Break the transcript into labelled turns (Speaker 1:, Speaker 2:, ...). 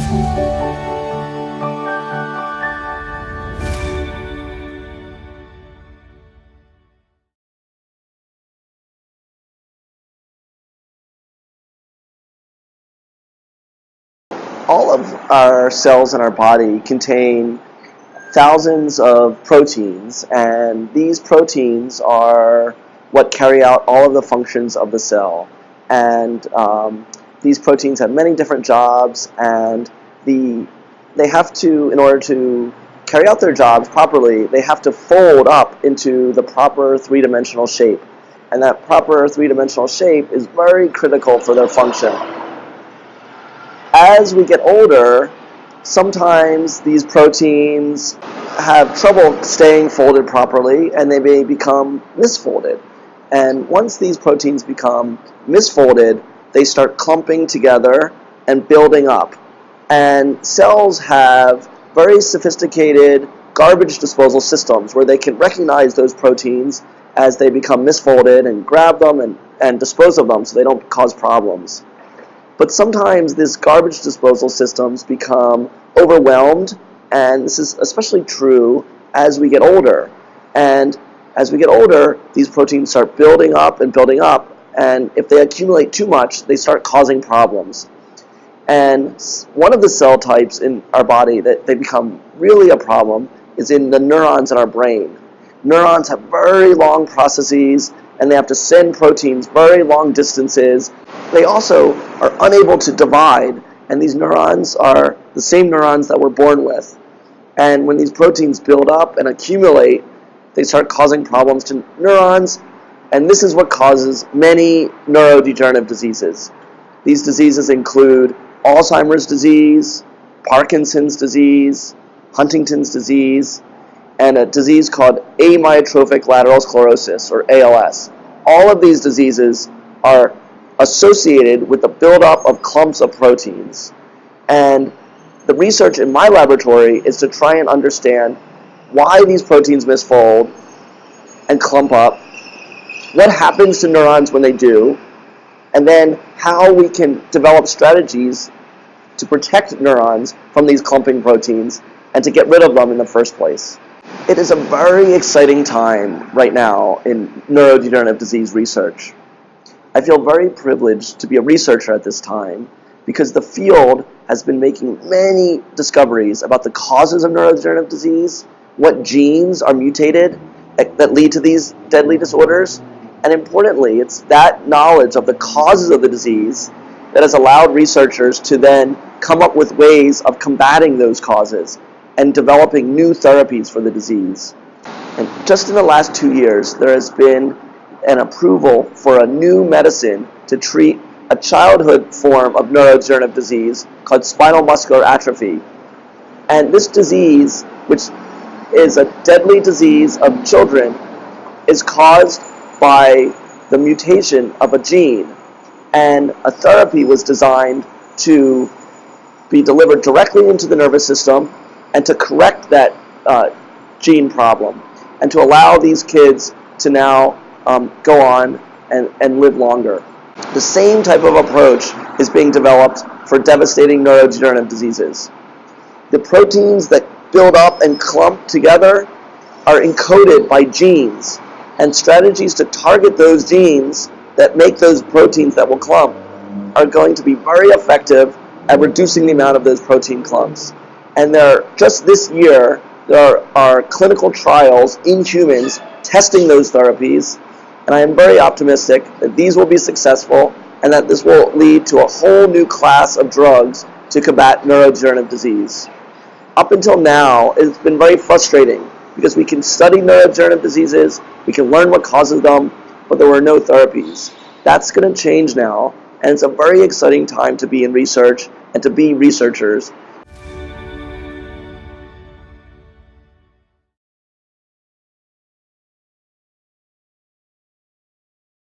Speaker 1: All of our cells in our body contain thousands of proteins, and these proteins are what carry out all of the functions of the cell. And these proteins have many different jobs, and they have to, in order to carry out their jobs properly, they have to fold up into the proper three-dimensional shape. And that proper three-dimensional shape is very critical for their function. As we get older, sometimes these proteins have trouble staying folded properly, and they may become misfolded. And once these proteins become misfolded, they start clumping together and building up. And cells have very sophisticated garbage disposal systems where they can recognize those proteins as they become misfolded and grab them and dispose of them so they don't cause problems. But sometimes these garbage disposal systems become overwhelmed, and this is especially true as we get older. And as we get older, these proteins start building up, and if they accumulate too much, they start causing problems. And one of the cell types in our body that they become really a problem is in the neurons in our brain. Neurons have very long processes, and they have to send proteins very long distances. They also are unable to divide, and these neurons are the same neurons that we're born with. And when these proteins build up and accumulate, they start causing problems to neurons, and this is what causes many neurodegenerative diseases. These diseases include Alzheimer's disease, Parkinson's disease, Huntington's disease, and a disease called amyotrophic lateral sclerosis, or ALS. All of these diseases are associated with the buildup of clumps of proteins. And the research in my laboratory is to try and understand why these proteins misfold and clump up, what happens to neurons when they do, and then how we can develop strategies to protect neurons from these clumping proteins and to get rid of them in the first place. It is a very exciting time right now in neurodegenerative disease research. I feel very privileged to be a researcher at this time because the field has been making many discoveries about the causes of neurodegenerative disease, what genes are mutated that lead to these deadly disorders, and importantly, it's that knowledge of the causes of the disease that has allowed researchers to then come up with ways of combating those causes and developing new therapies for the disease. And just in the last 2 years, there has been an approval for a new medicine to treat a childhood form of neurodegenerative disease called spinal muscular atrophy. And this disease, which is a deadly disease of children, is caused by the mutation of a gene. And a therapy was designed to be delivered directly into the nervous system and to correct that gene problem and to allow these kids to now go on and live longer. The same type of approach is being developed for devastating neurodegenerative diseases. The proteins that build up and clump together are encoded by genes, and strategies to target those genes that make those proteins that will clump are going to be very effective at reducing the amount of those protein clumps. And just this year, there are clinical trials in humans testing those therapies, and I am very optimistic that these will be successful and that this will lead to a whole new class of drugs to combat neurodegenerative disease. Up until now, it's been very frustrating because we can study neurodegenerative diseases, we can learn what causes them, but there were no therapies. That's going to change now, and it's a very exciting time to be in research and to be researchers,